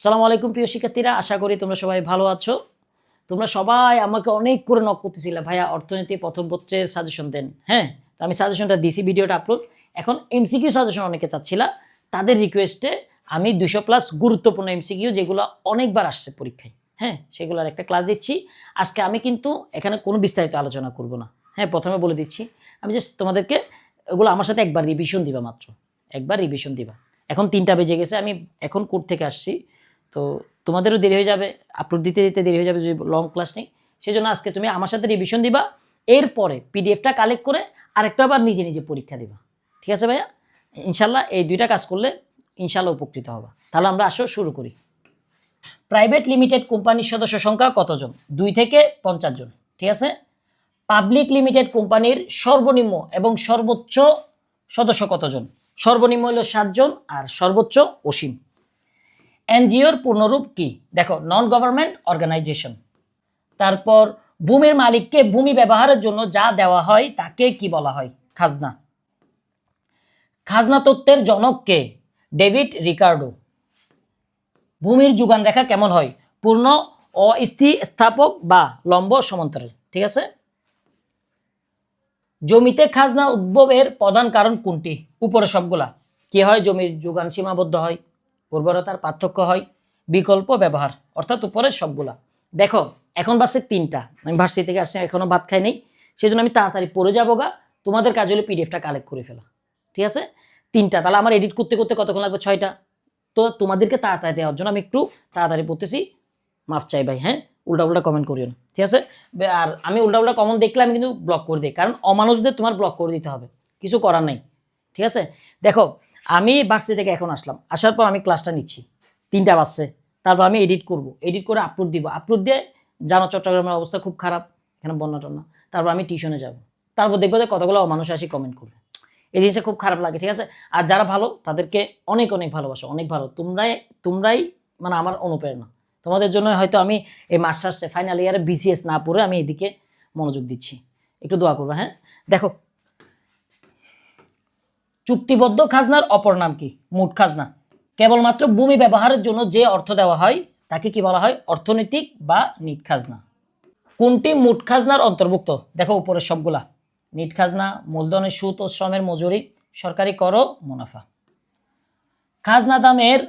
আসসালামু আলাইকুম প্রিয় শিক্ষার্থীরা, আশা করি তোমরা সবাই ভালো আছো। তোমরা সবাই আমাকে অনেক করে নক করতেছিলে, ভাইয়া অর্থনীতি প্রথম পত্রের সাজেশন দেন। হ্যাঁ, তো আমি সাজেশনটা দিছি, ভিডিওটা আপলোড। এখন এমসিকিউ সাজেশন অনেকে চাচ্ছিলা, তাদের রিকোয়েস্টে আমি 200+ গুরুত্বপূর্ণ এমসিকিউ যেগুলো অনেকবার আসছে পরীক্ষায়, হ্যাঁ, সেগুলোর একটা ক্লাস দিচ্ছি আজকে। আমি কিন্তু এখানে কোনো বিস্তারিত আলোচনা করব না। হ্যাঁ, প্রথমে বলে দিচ্ছি, আমি জাস্ট তোমাদেরকে এগুলো আমার সাথে একবার রিভিশন দিবা, মাত্র একবার রিভিশন দিবা। এখন 3টা বেজে গেছে, আমি এখন কোর্ট থেকে আসছি, তো তোমাদেরও দেরি হয়ে যাবে, আপলোড দিতে দিতে দেরি হয়ে যাবে যদি লং ক্লাস নেই। সেই জন্য আজকে তুমি আমার সাথে রিভিশন দিবা, এরপরে পিডিএফটা কালেক্ট করে আরেকটা আবার নিজে নিজে পরীক্ষা দিবা। ঠিক আছে ভাইয়া? ইনশাল্লাহ এই দুইটা কাজ করলে ইনশাল্লাহ উপকৃত হবা। তাহলে আমরা আসো শুরু করি। প্রাইভেট লিমিটেড কোম্পানির সদস্য সংখ্যা কতজন? 2 থেকে 50 জন। ঠিক আছে। পাবলিক লিমিটেড কোম্পানির সর্বনিম্ন এবং সর্বোচ্চ সদস্য কতজন? সর্বনিম্ন হলো 7 জন আর সর্বোচ্চ অসীম। এনজিওর পূর্ণরূপ কি? দেখো, নন গভর্নমেন্ট অর্গানাইজেশন। তারপর ভূমির মালিককে ভূমি ব্যবহারের জন্য যা দেওয়া হয় তাকে কি বলা হয়? খাজনা। খাজনা তত্ত্বের জনক কে? David Ricardo. ভূমির যোগান রেখা কেমন হয়? পূর্ণ, অস্থিস্থাপক বা লম্ব সমান্তরাল। ঠিক আছে। জমিতে খাজনা উদ্ভবের প্রধান কারণ কোনটি? উপরে সবগুলা। কি হয়? জমির যোগান সীমাবদ্ধ হয়, উর্বরতার পার্থক্য হয়, বিকল্প ব্যবহার, অর্থাৎ উপরের সবগুলা। দেখো, এখন বাসে 3টা, আমি ভার্সিটি থেকে আসছি, এখনো ভাত খাই নেই, সেই জন্য আমি তাড়াতাড়ি পড়ে যাবো গা। তোমাদের কাজ হলো পিডিএফটা কালেক্ট করে ফেলা। ঠিক আছে। 3টা, তাহলে আমার এডিট করতে করতে কতক্ষণ লাগবে? 6টা। তো তোমাদেরকে তাড়াতাড়ি দেওয়ার জন্য আমি একটু তাড়াতাড়ি পড়তেছি, মাফ চাই ভাই। হ্যাঁ, উল্টা উল্টা কমেন্ট করিও না। ঠিক আছে। আর আমি উল্টা উল্টা কমেন্ট দেখলে আমি কিন্তু ব্লক করে দিই, কারণ অমানুষদের তোমার ব্লক করে দিতে হবে, কিছু করার নেই। ঠিক আছে। দেখো, আমি ভার্সিটি থেকে এখন আসলাম, আসার পর আমি ক্লাসটা নিচ্ছি, 3টা বাজছে। তারপর আমি এডিট করব, এডিট করে আপলোড দিব, আপলোড দিয়ে জানো চট্টগ্রামের অবস্থা খুব খারাপ, এখানে বন্যা টন্যা। তারপর আমি টিউশনে যাব, তারপর দেখবো যে কতগুলো মানুষ আসি কমেন্ট করবে, এই জিনিসটা খুব খারাপ লাগে। ঠিক আছে। আর যারা ভালো তাদেরকে অনেক অনেক ভালোবাসা, অনেক ভালো, তোমরাই মানে আমার অনুপ্রেরণা। তোমাদের জন্য হয়তো আমি এই মাস্টার্সে ফাইনাল ইয়ারে বিসিএস না পড়ে আমি এদিকে মনোযোগ দিচ্ছি, একটু দোয়া করবো। হ্যাঁ, দেখো, চুক্তিবদ্ধ খাজনার অপর নাম কি? মোট খাজনা। কেবলমাত্র ভূমি ব্যবহারের জন্য যে অর্থ দেওয়া হয় তাকে কি বলা হয়? অর্থনৈতিক বা নিট খাজনা। কোনটি মোট খাজনার অন্তর্ভুক্ত? দেখো, উপরের সবগুলা। নিট খাজনা, মূলধনের সুদ ও শ্রমের মজুরি, সরকারি কর ও মুনাফা। খাজনা দামের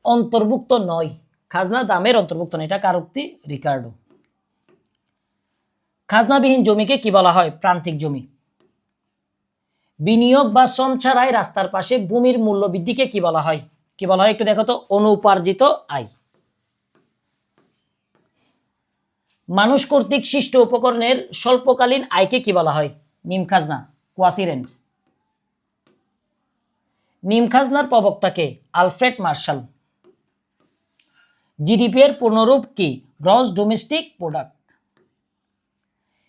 অন্তর্ভুক্ত নয়। খাজনা দামের অন্তর্ভুক্ত নয়, এটা কার উক্তি? রিকার্ডো। খাজনাবিহীন জমিকে কি বলা হয়? প্রান্তিক জমি। বিনিয়োগ বা শ্রম ছাড়াই রাস্তার পাশে ভূমির মূল্য বৃদ্ধিকে কি বলা হয়? কি বলা হয় একটু দেখো তো? অনুপার্জিত আয়। মানুষ কর্তৃক সৃষ্ট উপকরণের স্বল্পকালীন আয়কে কি বলা হয়? নিম খাজনা, কোয়াসি রেন্ট। নিম খাজনার প্রবক্তাকে? Alfred Marshall. জিডিপি এর পূর্ণরূপ কি? Gross domestic product.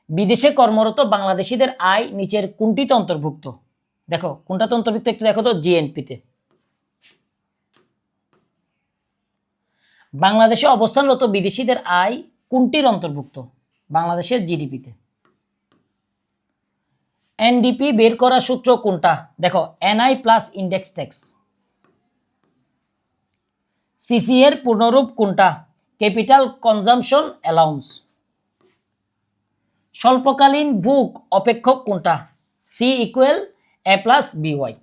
বিদেশে কর্মরত বাংলাদেশিদের আয় নিচের কোনটিতে অন্তর্ভুক্ত? দেখো, কোনটাতে অন্তর্ভুক্ত একটু দেখো তো? জিএনপিতে। বাংলাদেশে অবস্থানরত বিদেশিদের আয় কোনটির অন্তর্ভুক্ত? বাংলাদেশের জিডিপিতে। এনডিপি বের করার সূত্র কোনটা? দেখো, NI plus index tax. CC এর পূর্ণরূপ কোনটা? Capital consumption allowance. স্বল্পকালীন ভোগ অপেক্ষক কোনটা? C equal A plus B Y.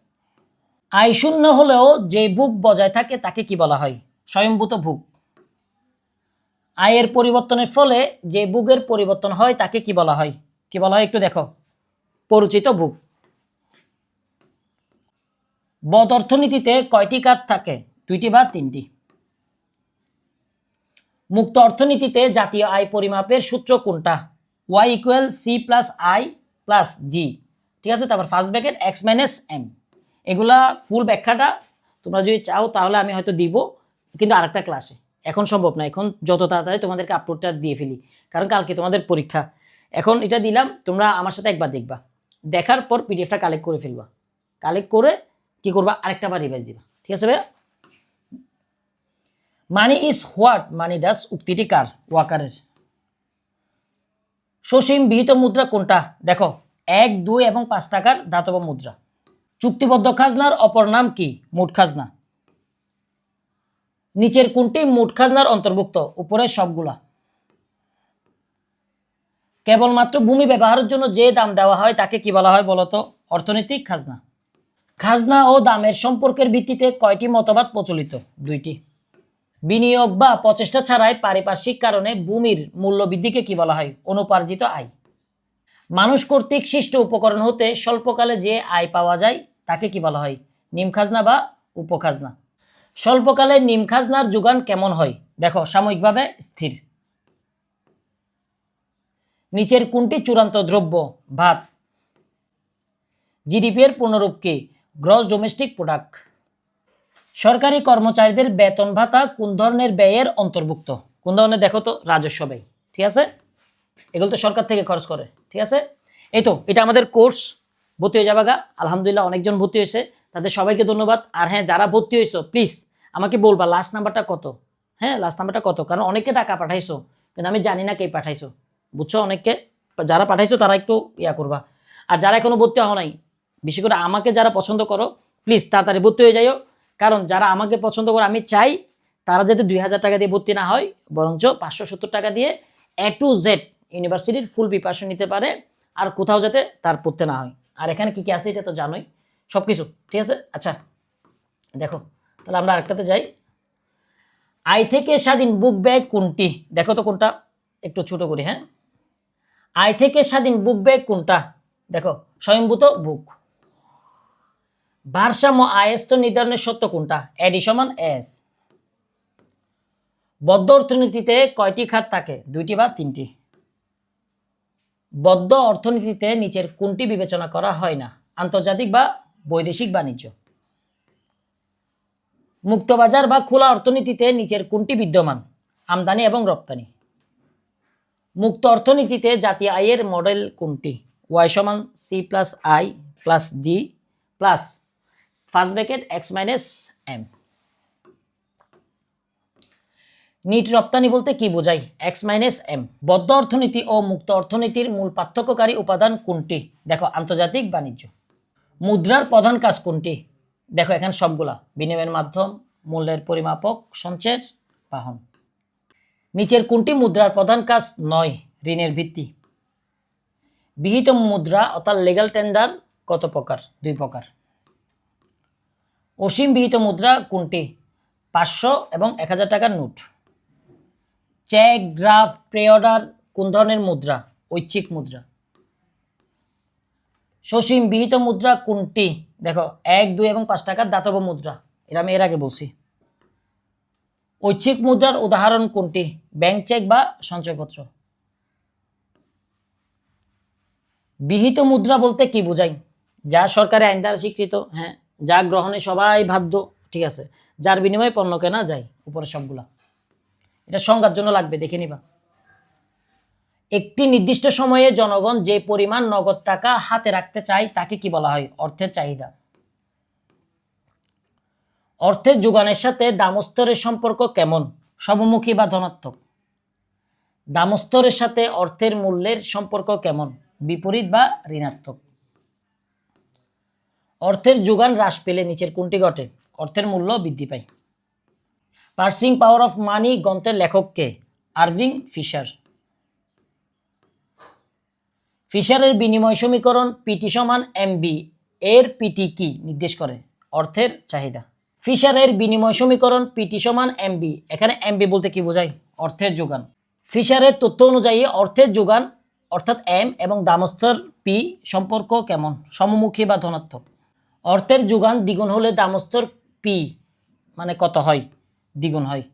আয় শূন্য হলেও যে ভোগ বজায় থাকে তাকে কি বলা হয়? স্বয়ংভূত ভোগ। আয়ের পরিবর্তনের ফলে যে ভোগের পরিবর্তন হয় তাকে কি বলা হয়? কি বলা হয় একটু দেখো? পরিচিত ভোগ। বদ অর্থনীতিতে কয়টি খাত থাকে? 2টি বা 3টি। মুক্ত অর্থনীতিতে জাতীয় আয় পরিমাপের সূত্র কোনটা? Y equal C plus I plus G. ঠিক আছে। তারপর first bracket X minus M. এগুলা ফুল ব্যাখ্যাটা তোমরা যদি চাও তাহলে আমি হয়তো দিব, কিন্তু আরেকটা ক্লাসে, এখন সম্ভব না। এখন যত তাড়াতাড়ি তোমাদেরকে আপলোডটা দিয়ে ফেলি, কারণ কালকে তোমাদের পরীক্ষা। এখন এটা দিলাম, তোমরা আমার সাথে একবার দেখবা, দেখার পর পিডিএফটা কালেক্ট করে ফেলবা, কালেক্ট করে কি করবা? আরেকটা বার রিভাইজ দিবা। ঠিক আছে ভাইয়া? মানি ইজ হোয়াট মানি ডাস উক্তিটি কার? ওয়াকারের। সসীম বিহিত মুদ্রা কোনটা? দেখো, 1, 2 এবং 5 টাকার ধাতব মুদ্রা। চুক্তিবদ্ধ খাজনার অপর নাম কি? মোট খাজনা। নিচের কোনটি মোট খাজনার অন্তর্ভুক্ত? উপরের সবগুলা। কেবলমাত্র ভূমি ব্যবহারের জন্য যে দাম দেওয়া হয় তাকে কি বলা হয় বলতো? অর্থনৈতিক খাজনা। খাজনা ও দামের সম্পর্কের ভিত্তিতে কয়টি মতবাদ প্রচলিত? 2টি। বিনিয়োগ বা প্রচেষ্টা ছাড়াই পারিপার্শ্বিক কারণে ভূমির মূল্য বৃদ্ধিকে কি বলা হয়? অনুপার্জিত আয়। মানুষ কর্তৃক সৃষ্ট উপকরণ হতে স্বল্পকালে যে আয় পাওয়া যায় তাকে কি বলা হয়? নিম খাজনা বা উপখাজনা। স্বল্পকালে নিম খাজনার যোগান কেমন হয়? দেখো, সাময়িকভাবে স্থির। নিচের কোনটি চূড়ান্ত দ্রব্য? ভাত। জিডিপি এর পূর্ণরূপ কি? Gross domestic product. সরকারি কর্মচারীদের বেতন ভাতা কোন ধরনের ব্যয়ের অন্তর্ভুক্ত? কোন ধরনের? দেখো তো, রাজস্ব ব্যয়। ঠিক আছে, এগুলো তো সরকার থেকে খরচ করে। ঠিক আছে, এই তো এটা আমাদের কোর্স। ভর্তি হয়ে যাবা গা। আলহামদুলিল্লাহ অনেকজন ভর্তি হয়েছে, তাদের সবাইকে ধন্যবাদ। আর হ্যাঁ, যারা ভর্তি হয়েছো প্লিজ আমাকে বলবা লাস্ট নাম্বারটা কত। হ্যাঁ, লাস্ট নাম্বারটা কত, কারণ অনেকে টাকা পাঠাইছো কিন্তু আমি জানি না কে পাঠাইছো। বুঝছো, অনেককে যারা পাঠাইছো তারা একটু ইয়া করবা। আর যারা এখনো ভর্তি হও নাই, বিশেষ করে আমাকে যারা পছন্দ করো, প্লিজ তাড়াতাড়ি ভর্তি হয়ে যাইও। কারণ যারা আমাকে পছন্দ করে আমি চাই তারা যাতে 2000 টাকা দিয়ে ভর্তি না হয়, বরঞ্চ 570 টাকা দিয়ে A to Z ইউনিভার্সিটির ফুল প্রিপারেশন নিতে পারে, আর কোথাও যাতে তার পড়তে না হয়। আর এখানে কি কি আছে এটা তো জানোই সব কিছু। ঠিক আছে, আচ্ছা দেখো, তাহলে আমরা আরেকটাতে যাই। আয় থেকে স্বাধীন বুক ব্যাগ কোনটি? দেখো তো কোনটা, একটু ছোট করি। হ্যাঁ, আয় থেকে স্বাধীন বুক ব্যাগ কোনটা? দেখো, স্বয়ংভূত বুক। ভারসাম্য আয় স্তর নির্ধারণের সত্য কোনটা? এডি সমান এস। বদ্ধ অর্থনীতিতে কয়টি খাত থাকে? 2টি বা 3টি? বদ্ধ অর্থনীতিতে নিচের কোনটি বিবেচনা করা হয় না? আন্তর্জাতিক বা বৈদেশিক বাণিজ্য। মুক্তবাজার বা খোলা অর্থনীতিতে নিচের কোনটি বিদ্যমান? আমদানি এবং রপ্তানি। মুক্ত অর্থনীতিতে জাতীয় আয়ের মডেল কোনটি? ওয়াই সমান C plus I plus D plus first bracket X minus M. Net রপ্তানি বলতে কি বোঝায়? X minus M. বদ্ধ অর্থনীতি ও মুক্ত অর্থনীতির মূল পার্থক্যকারী উপাদান কোনটি? দেখো, আন্তর্জাতিক বাণিজ্য। মুদ্রার প্রধান কাজ কোনটি? দেখো এখানে সবগুলা, বিনিময়ের মাধ্যম, মূল্যের পরিমাপক, সঞ্চয়ের বাহন। নিচের কোনটি মুদ্রার প্রধান কাজ নয়? ঋণের ভিত্তি। বিহিত মুদ্রা অর্থাৎ লিগ্যাল টেন্ডার কত প্রকার? 2 প্রকার। অসীম বিহিত মুদ্রা কোনটি? 500 এবং 1000 টাকার note. Cheque, draft, pay order কোন ধরনের মুদ্রা? ঐচ্ছিক মুদ্রা। সসীম বিহিত মুদ্রা কোনটি? দেখো, 1, 2 এবং 5 টাকার দাতব্য মুদ্রা, এটা আমি এর আগে বলছি। ঐচ্ছিক মুদ্রার উদাহরণ কোনটি? ব্যাংক চেক বা সঞ্চয়পত্র। বিহিত মুদ্রা বলতে কি বোঝায়? যা সরকারি আইন দ্বারা স্বীকৃত, হ্যাঁ, যা গ্রহণে সবাই বাধ্য, ঠিক আছে, যার বিনিময়ে পণ্য কেনা যায়, উপরে সবগুলা। এটা সংজ্ঞার জন্য লাগবে, দেখে নিবা। একটি নির্দিষ্ট সময়ে জনগণ যে পরিমাণ নগদ টাকা হাতে রাখতে চায় তাকে কি বলা হয়? অর্থের চাহিদা। অর্থের যোগানের সাথে দামস্তরের সম্পর্ক কেমন? সমমুখী বা ধনাত্মক। দামস্তরের সাথে অর্থের মূল্যের সম্পর্ক কেমন? বিপরীত বা ঋণাত্মক। অর্থের যোগান হ্রাস পেলে নিচের কোনটি ঘটে? অর্থের মূল্য বৃদ্ধি পায়। পার্সিং পাওয়ার অফ মানি গ্রন্থের লেখক কে? Irving fisher. ফিশারের বিনিময় সমীকরণ পিটি সমান এমবি এর পিটি কি নির্দেশ করে? অর্থের চাহিদা। ফিশারের বিনিময় সমীকরণ পিটি সমান এমবি, এখানে এমবি বলতে কি বোঝায়? অর্থের যোগান। ফিশারের তথ্য অনুযায়ী অর্থের যোগান অর্থাৎ এম এবং দামস্তর পি সম্পর্ক কেমন? সমমুখী বা ধনাত্মক। অর্থের যোগান দ্বিগুণ হলে দামস্তর পি মানে কত হয়? দ্বিগুণ হয়।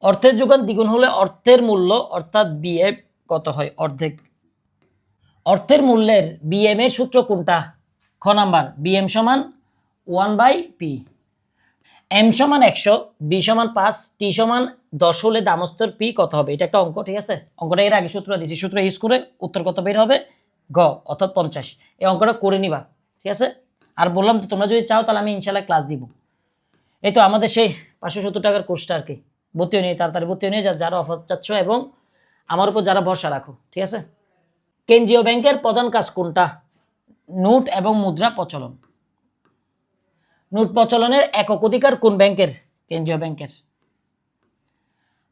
অর্থের যোগান দ্বিগুণ হলে অর্থের মূল্য অর্থাৎ বিএম কত হয়? অর্ধেক। অর্থের মূল্যের বিএম এর সূত্র কোনটা? খ নাম্বার, বিএম সমান 1/p। এম সমান 100, বি সমান 5, টি সমান 10 হলে দামস্তর পি কত হবে? এটা একটা অঙ্ক, ঠিক আছে, অঙ্কটা এর আগে সূত্র দিয়েছি, সূত্র ইউজ করে উত্তর কত বের হবে? গ অর্থাৎ 50। এই অঙ্কটা করে নিবা, ঠিক আছে। আর বললাম তো তোমরা যদি চাও তাহলে আমি ইনশাল্লাহ ক্লাস দিব। এই তো আমাদের সেই 570 টাকার কোর্সটা আর কি। ভর্তিও নিয়ে তাড়াতাড়ি ভর্তিও নিয়ে যারা অফার চাচ্ছ এবং আমার উপর যারা ভরসা রাখো, ঠিক আছে। কেন্দ্রীয় ব্যাংকের প্রধান কাজ কোনটা? নোট এবং মুদ্রা প্রচলন। নোট প্রচলনের একক অধিকার কোন ব্যাংকের? কেন্দ্রীয় ব্যাংকের।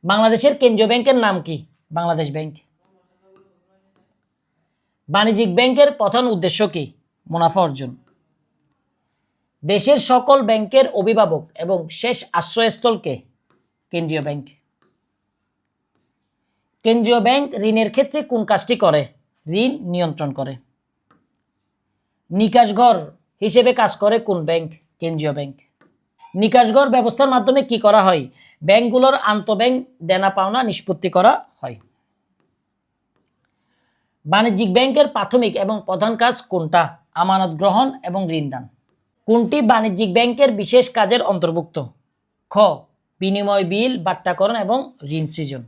বাংলাদেশের কেন্দ্রীয় ব্যাংকের নাম কি? বাংলাদেশ ব্যাংক। বাণিজ্যিক ব্যাংকের প্রধান উদ্দেশ্য কি? মুনাফা অর্জন। দেশের সকল ব্যাংকের অভিভাবক এবং শেষ আশ্রয়স্থল কে? কেন্দ্রীয় ব্যাংক। কেন্দ্রীয় ব্যাংক ঋণের ক্ষেত্রে কোন কাজটি করে? ঋণ নিয়ন্ত্রণ করে। নিকাশঘর হিসেবে কাজ করে কোন ব্যাংক? কেন্দ্রীয় ব্যাংক। নিকাশঘর ব্যবস্থার মাধ্যমে কি করা হয়? ব্যাংকগুলোর আন্তঃব্যাংক দেনা পাওনা নিষ্পত্তি করা হয়। বাণিজ্যিক ব্যাংকের প্রাথমিক এবং প্রধান কাজ কোনটা? আমানত গ্রহণ এবং ঋণ দান। কোনটি বাণিজ্যিক ব্যাংকের বিশেষ কাজের অন্তর্ভুক্ত? খ বিনিময় বিল বাট্টাকরণ এবং ঋণ সৃজন।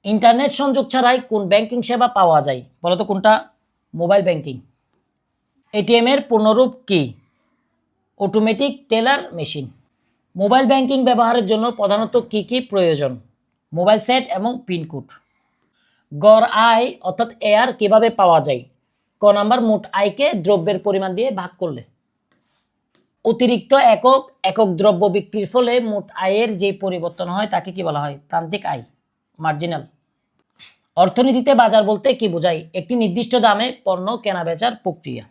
ইন্টারনেট সংযোগ ছাড়াই কোন ব্যাংকিং সেবা পাওয়া যায়? বলতো কোনটা? Mobile banking. এটিএম এর পূর্ণরূপ কি? Automatic teller machine. Mobile banking ব্যবহারের জন্য প্রধানত কি কি প্রয়োজন? মোবাইল সেট এবং পিনকোড। গড় আয় অর্থাৎ এআর কিভাবে পাওয়া যায়? ক নাম্বার, মোট আয়কে দ্রব্যের পরিমাণ দিয়ে ভাগ করলে। অতিরিক্ত একক একক দ্রব্য বিক্রির ফলে মোট আয়ের যে পরিবর্তন হয় তাকে কি বলা হয়? প্রান্তিক আয়, মার্জিনাল। অর্থনীতিতে বাজার বলতে কি বোঝায়? একটি নির্দিষ্ট দামে পণ্য কেনা বেচার প্রক্রিয়া।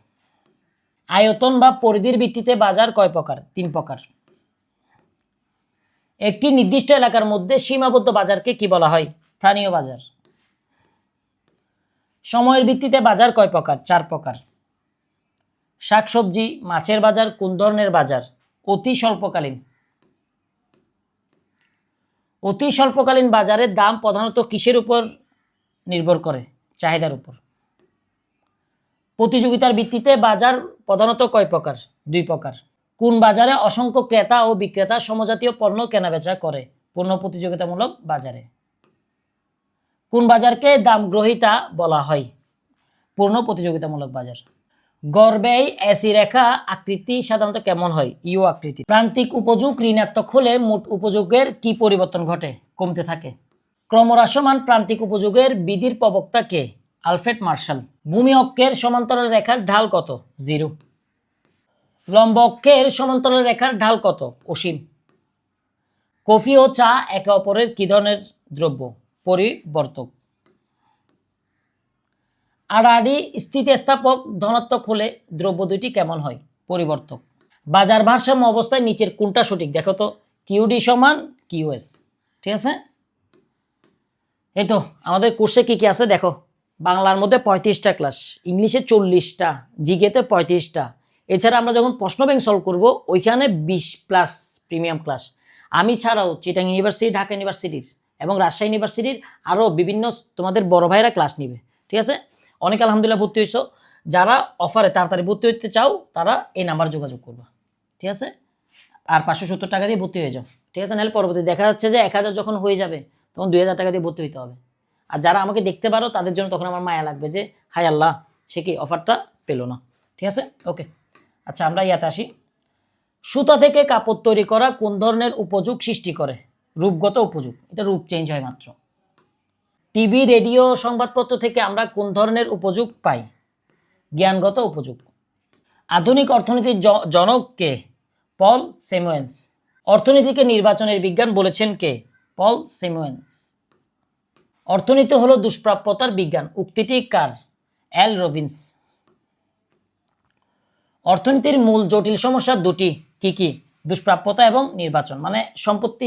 আয়তন বা পরিধির ভিত্তিতে বাজার কয় প্রকার? 3 প্রকার। একটি নির্দিষ্ট এলাকার মধ্যে সীমাবদ্ধ বাজারকে কি বলা হয়? স্থানীয় বাজার। সময়ের ভিত্তিতে বাজার কয় প্রকার? 4 প্রকার। শাকসবজি, মাছের বাজার কোন ধরনের বাজার? অতি স্বল্পকালীন। অতি স্বল্পকালীন বাজারের দাম প্রধানত কিসের উপর নির্ভর করে? চাহিদার উপর। প্রতিযোগিতার ভিত্তিতে বাজার প্রধানত কয় প্রকার? 2 প্রকার। কোন বাজারে অসংখ্য ক্রেতা ও বিক্রেতা সমজাতীয় পণ্য কেনাবেচা করে? পূর্ণ প্রতিযোগিতামূলক বাজারে। কোন বাজারকে দামগ্রহিতা বলা হয়? পূর্ণ প্রতিযোগিতামূলক বাজার। গড় ব্যয় এসি রেখা আকৃতি সাধারণত কেমন হয়? ইউ আকৃতি। প্রান্তিক উপযোগ ঋণাত্মক হলে মোট উপযোগের কি পরিবর্তন ঘটে? কমতে থাকে। ক্রমহ্রাসমান প্রান্তিক উপযোগের বিধির প্রবক্তা কে? Alfred martial. ভূমি অক্ষের সমান্তরাল রেখার ঢাল কত? 0। লম্ব অক্ষের সমান্তরাল রেখার ঢাল কত? অসীম। কফি ও চা একে অপরের কি ধরনের দ্রব্য? পরিবর্তক। আড়াআড়ি স্থিতিস্থাপক ধনাত্মক হলে দ্রব্য দুইটি কেমন হয়? পরিবর্তক। বাজার ভারসাম্য অবস্থায় নিচের কোনটা সঠিক? দেখো তো, কিউডি সমান কিউএস। ঠিক আছে, এই তো আমাদের কোর্সে কি কি আছে দেখো। বাংলার মধ্যে 35টা ক্লাস, ইংলিশে 40টা, জিকেতে 35টা। এছাড়া আমরা যখন প্রশ্ন ব্যাংক সলভ করব ওইখানে 20+ প্রিমিয়াম ক্লাস। আমি ছাড়াও চিটাং ইউনিভার্সিটি, ঢাকা ইউনিভার্সিটির এবং রাজশাহী ইউনিভার্সিটির আরও বিভিন্ন তোমাদের বড় ভাইরা ক্লাস নিবে। ঠিক আছে, অনেক আলহামদুলিল্লাহ ভর্তি হয়েছো। যারা অফারে তাড়াতাড়ি ভর্তি হতে চাও তারা এই নাম্বার যোগাযোগ করবা। ঠিক আছে, আর 570 টাকা দিয়ে ভর্তি হয়ে যাও। ঠিক আছে, নাহলে পরবর্তী দেখা যাচ্ছে যে 1000 যখন হয়ে যাবে তখন 2000 টাকা দিয়ে ভর্তি হইতে হবে। আর যারা আমাকে দেখতে পারো তাদের জন্য তখন আমার মায়া লাগবে যে হাই আল্লাহ, সে কি অফারটা পেলো না। ঠিক আছে, ওকে। আচ্ছা, আমরা ইয়াতে আসি। সুতা থেকে কাপড় তৈরি করা কোন ধরনের উপযোগ সৃষ্টি করে? রূপগত উপযোগ। এটা রূপ চেঞ্জ হয় মাত্র। টিভি, রেডিও, সংবাদপত্র থেকে আমরা কোন ধরনের উপযোগ পাই? জ্ঞানগত উপযোগ। আধুনিক অর্থনীতির জনক কে? পল সেমুয়েন্স। অর্থনীতিকে নির্বাচনের বিজ্ঞান বলেছেন কে? পল সেমুয়েন্স। অর্থনীতি হলো দুষ্প্রাপ্যতার বিজ্ঞান, উক্তিটি কার? এল রবিন্স। অর্থনীতির মূল জটিল সমস্যা দুটি, কি কি? দুষ্প্রাপ্যতা এবং নির্বাচন। মানে সম্পত্তি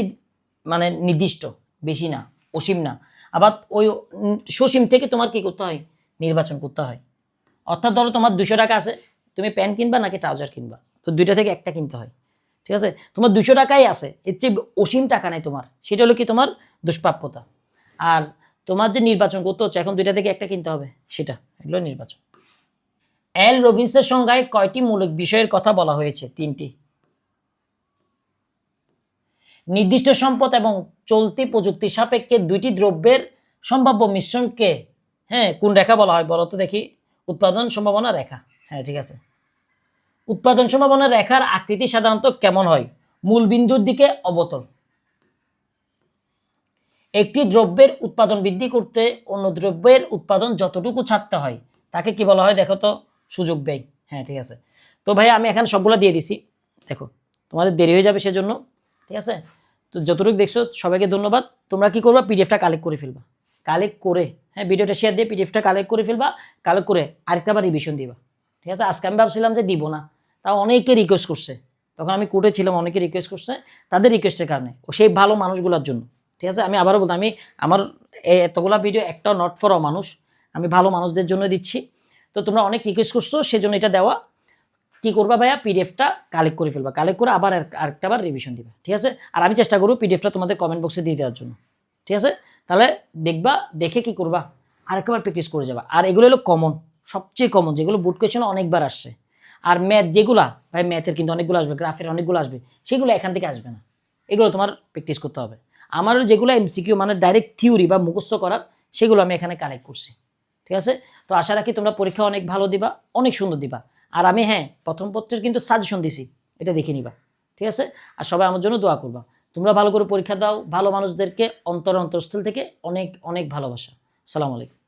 মানে নির্দিষ্ট, বেশি না, অসীম না। আবার ওই সসীম থেকে তোমার কি করতে হয়? নির্বাচন করতে হয়। অর্থাৎ ধরো তোমার 200 টাকা আছে, তুমি প্যান্ট কিনবা নাকি ট্রাউজার কিনবা, তো দুইটা থেকে একটা কিনতে হয়। ঠিক আছে, তোমার 200 টাকাই আছে, এর চেয়ে অসীম টাকা নেই তোমার, সেটা হলো কি? তোমার দুষ্প্রাপ্যতা। আর তোমার যে নির্বাচন করতে হচ্ছে, এখন দুইটা থেকে একটা কিনতে হবে, সেটা এগুলো নির্বাচন। এল রবিন্সের সংজ্ঞায় কয়টি মৌলিক বিষয়ের কথা বলা হয়েছে? 3টি। নির্দিষ্ট সম্পদ এবং চলতি প্রযুক্তি সাপেক্ষে দুইটি দ্রব্যের সম্ভাব্য মিশ্রণকে কোন রেখা বলা হয়? বলো তো দেখি। উৎপাদন সম্ভাবনা রেখা। হ্যাঁ, ঠিক আছে। উৎপাদন সম্ভাবনা রেখার আকৃতি সাধারণত কেমন হয়? মূল বিন্দুর দিকে অবতল। একটি দ্রব্যের উৎপাদন বৃদ্ধি করতে অন্য দ্রব্যের উৎপাদন যতটুকু ছাড়তে হয় তাকে কি বলা হয়? দেখো তো, সুযোগ ব্যয়। হ্যাঁ ঠিক আছে। তো ভাইয়া আমি এখানে সবগুলো দিয়ে দিছি, দেখো তোমাদের দেরি হয়ে যাবে সেজন্য, ঠিক আছে। তো যতটুকু দেখছো সবাইকে ধন্যবাদ। তোমরা কি করবা, পিডিএফটা কালেক্ট করে ফেলবা, কালেক্ট করে হ্যাঁ ভিডিওটা শেয়ার দিয়ে পিডিএফটা কালেক্ট করে ফেলবা, কালেক্ট করে আরেকটা বার রিভিশন দিবা, ঠিক আছে। আজকে আমি ভাবছিলাম যে দিব না, তাও অনেকে রিকোয়েস্ট করছে, তখন আমি কোর্টে ছিলাম, অনেকে রিকোয়েস্ট করছে, তাদের রিকোয়েস্টের কারণে ও সেই ভালো মানুষগুলোর জন্য, ঠিক আছে। আমি আবারও বলতাম, আমি আমার এতগুলা ভিডিও একটাও নট ফর মানুষ, আমি ভালো মানুষদের জন্য দিচ্ছি। তো তোমরা অনেক রিকোয়েস্ট করছো সেজন্য এটা দেওয়া। কি করবা ভাইয়া, পিডিএফটা কালেক্ট করে ফেলবা, কালেক্ট করে আবার আরেকটা বার রিভিশন দিবা, ঠিক আছে। আর আমি চেষ্টা করবো পিডিএফটা তোমাদের কমেন্ট বক্সে দিয়ে দেওয়ার জন্য, ঠিক আছে। তাহলে দেখবা, দেখে কি করবা, আরেকবার প্র্যাকটিস করে যাবা। আর এগুলো হলো কমন, সবচেয়ে কমন যেগুলো বুট কোয়েশনে অনেকবার আসছে। আর ম্যাথ যেগুলা ভাই, ম্যাথের কিন্তু অনেকগুলো আসবে, গ্রাফের অনেকগুলো আসবে, সেগুলো এখান থেকে আসবে না, এগুলো তোমার প্র্যাকটিস করতে হবে। আমার যেগুলো এমসিকিউ মানে ডাইরেক্ট থিওরি বা মুখস্থ করার, সেগুলো আমি এখানে কালেক্ট করছি, ঠিক আছে। তো আশা রাখি তোমরা পরীক্ষা অনেক ভালো দিবা, অনেক সুন্দর দিবা। আর আমি হ্যাঁ প্রথম পত্রের কিন্তু সাজেশন দিছি, এটা দেখে নিবা, ঠিক আছে। আর সবাই আমার জন্য দোয়া করবা। তোমরা ভালো করে পরীক্ষা দাও, ভালো মানুষদেরকে অন্তরস্থল থেকে অনেক অনেক ভালোবাসা। আসসালামু আলাইকুম।